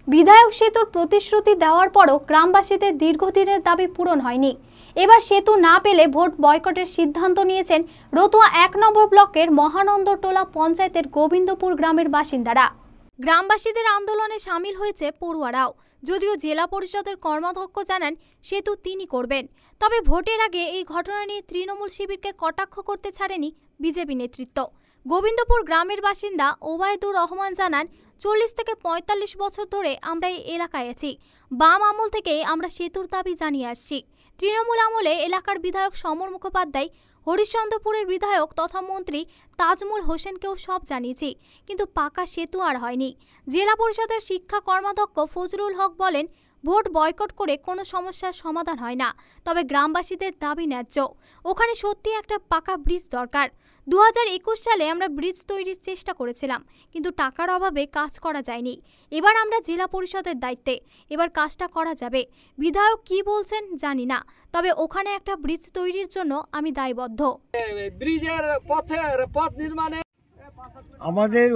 বিধায়ক সেতুর প্রতিশ্রুতি দেওয়ার পরও গ্রামবাসীদের দীর্ঘদিনের দাবি পূরণ হয়নি। এবার সেতু না পেলে ভোট বয়কটের সিদ্ধান্ত নিয়েছেন রতুয়া ১ নম্বর ব্লকের মহানন্দটোলা পঞ্চায়েতের গোবিন্দপুর গ্রামের বাসিন্দারা। গ্রামবাসীদের আন্দোলনে সামিল হয়েছে পড়ুয়ারাও। যদিও জেলা পরিষদের কর্মাধ্যক্ষ জানান সেতু তিনি করবেন, তবে ভোটের আগে এই ঘটনা নিয়ে তৃণমূল শিবিরকে কটাক্ষ করতে ছাড়েনি বিজেপি নেতৃত্ব। গোবিন্দপুর গ্রামের বাসিন্দা ওবায়দুর রহমান জানান, ৪০ থেকে ৪৫ বছর ধরে আমরা এই এলাকায় আছি। বাম আমল থেকে আমরা সেতুর দাবি জানিয়ে আসছি। তৃণমূল আমলে এলাকার বিধায়ক সমর মুখোপাধ্যায়, হরিশ্চন্দ্রপুরের বিধায়ক তথা মন্ত্রী তাজমুল হোসেনকেও সব জানিয়েছি, কিন্তু পাকা সেতু আর হয়নি। জেলা পরিষদের শিক্ষা কর্মাধ্যক্ষ ফজলুল হক বলেন, ভোট বয়কট করে কোনো সমস্যার সমাধান হয় না, তবে গ্রামবাসীদের দাবি ন্যায্য। ওখানে সত্যি একটা পাকা ব্রিজ দরকার। ২০২১ সালে আমরা ব্রিজ তৈরির চেষ্টা করেছিলাম, কিন্তু টাকার অভাবে কাজ করা যায়নি। এবার আমরা জেলা পরিষদের দায়িত্বে, এবার কাজটা করা যাবে। বিধায়ক কি বলছেন জানি না, তবে ওখানে একটা ব্রিজ তৈরির জন্য আমি দায়বদ্ধ। ব্রিজের পথ নির্মাণে আমাদের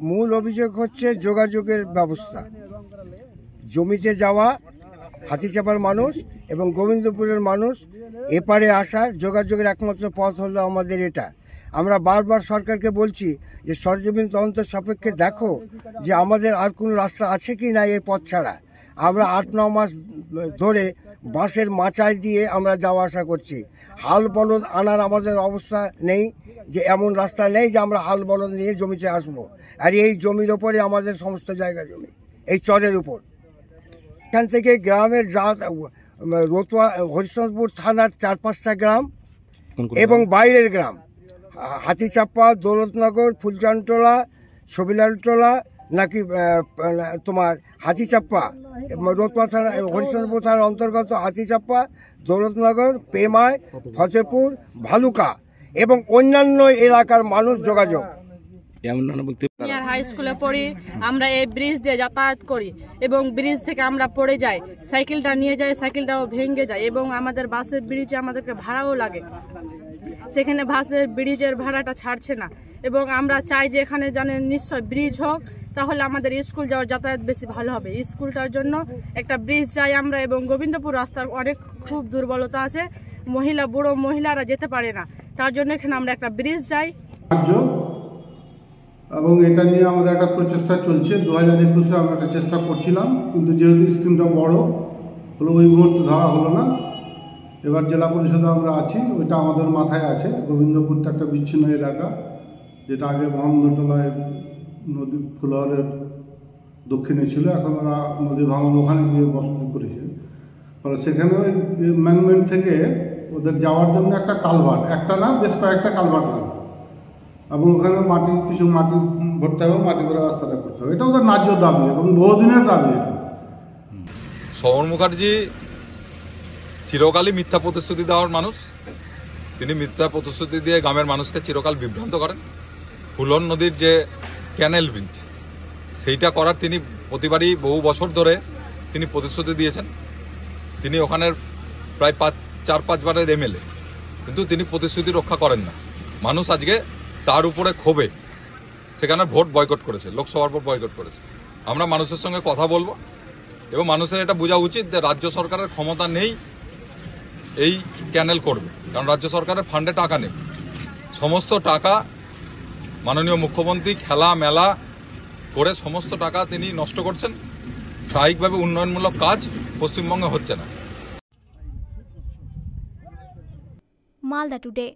মূল অভিযোগ হচ্ছে যোগাযোগের ব্যবস্থা। জমিতে যাওয়া হাতিচাপার মানুষ এবং গোবিন্দপুরের মানুষ এপারে আসার যোগাযোগের একমাত্র পথ হলো আমাদের এটা। আমরা বারবার সরকারকে বলছি যে সরজমিন তদন্ত সাপেক্ষে দেখো যে আমাদের আর কোনো রাস্তা আছে কি না এই পথ ছাড়া। আমরা ৮-৯ মাস ধরে বাঁশের মাচায় দিয়ে আমরা যাওয়া আসা করছি। হাল বলদ আনার আমাদের অবস্থা নেই, যে এমন রাস্তা নেই যে আমরা হাল বলদ নিয়ে জমিতে আসবো। আর এই জমির ওপরে আমাদের সমস্ত জায়গা জমি, এই চরের উপর। এখান থেকে গ্রামের রতুয়া হরিশ্চন্দ্রপুর থানার ৪-৫টা গ্রাম এবং বাইরের গ্রাম হাতিচাপা, দৌলতনগর, ফুলচানটোলা, ছবিলালটোলা, নাকি তোমার হাতিচাপা, রতুয়া থানা হরিশ্চন্দ্রপুর থানার অন্তর্গত হাতিচাপা, দৌলতনগর, পেমায়, ফতেপুর, ভালুকা এবং অন্যান্য এলাকার মানুষ যোগাযোগ। হাই স্কুলে পড়ি, আমরা এই ব্রিজ দিয়ে যাতায়াত করি এবং ব্রিজ থেকে আমরা পড়ে যাই, সাইকেলটা নিয়ে যাই, সাইকেলটাও ভেঙে যায় এবং আমাদের বাসের ব্রিজে আমাদেরকে ভাড়াও লাগে। সেখানে বাসের ব্রিজের ভাড়াটা ছাড়ছে না এবং আমরা চাই যে এখানে জানেন নিশ্চয় ব্রিজ হোক, তাহলে আমাদের স্কুল যাওয়ার যাতায়াত বেশি ভালো হবে। স্কুলটার জন্য একটা ব্রিজ চাই আমরা এবং গোবিন্দপুর রাস্তার অনেক খুব দুর্বলতা আছে, বুড়ো মহিলারা যেতে পারে না, তার জন্য এখানে আমরা একটা ব্রিজ চাই। এবং এটা নিয়ে আমাদের একটা প্রচেষ্টা চলছে। 2021-এ আমরা একটা চেষ্টা করছিলাম, কিন্তু যেহেতু স্কিমটা বড় হলো ওই মুহূর্তে ধরা হলো না। এবার জেলা পরিষদে আমরা আছি, ওইটা আমাদের মাথায় আছে। গোবিন্দপুরটা একটা বিচ্ছিন্ন এলাকা, যেটা আগে মহানন্দটোলায় নদী ফুলহরের দক্ষিণে ছিল, এখন ওরা নদী ভাঙন ওখানে গিয়ে বসতি করেছে। ফলে সেখানে ওই ম্যানমেন্ট থেকে ওদের যাওয়ার জন্য একটা কালভার্ট, একটা না বেশ কয়েকটা কালভার্ট লাগবে এবং ওখানে কিছু মাটি ভরতে হবে, মাটি করে রাস্তাটা করতে হবে। এটা ওদের ন্যায্য দাবি এবং বহুদিনের দাবি। এটা সমর মুখার্জি চিরকালই মিথ্যা প্রতিশ্রুতি দেওয়ার মানুষ। তিনি মিথ্যা প্রতিশ্রুতি দিয়ে গ্রামের মানুষকে চিরকাল বিভ্রান্ত করেন। ফুলন নদীর যে ক্যানেল ব্রিজ, সেইটা করার তিনি প্রতিবারই বহু বছর ধরে তিনি প্রতিশ্রুতি দিয়েছেন। তিনি ওখানের প্রায় ৪-৫ বারের এমএলএ, কিন্তু তিনি প্রতিশ্রুতি রক্ষা করেন না। মানুষ আজকে তার উপরে ক্ষোভে সেখানে ভোট বয়কট করেছে, লোকসভার ভোট বয়কট করেছে। আমরা মানুষের সঙ্গে কথা বলবো এবং মানুষের এটা বোঝা উচিত যে রাজ্য সরকারের ক্ষমতা নেই এই ক্যানেল করবে, কারণ রাজ্য সরকারের ফান্ডে টাকা নেই। সমস্ত টাকা মাননীয় মুখ্যমন্ত্রী খেলা মেলা করে সমস্ত টাকা তিনি নষ্ট করছেন। স্বাভাবিকভাবে উন্নয়নমূলক কাজ পশ্চিমবঙ্গে হচ্ছে না। মালদা টুডে।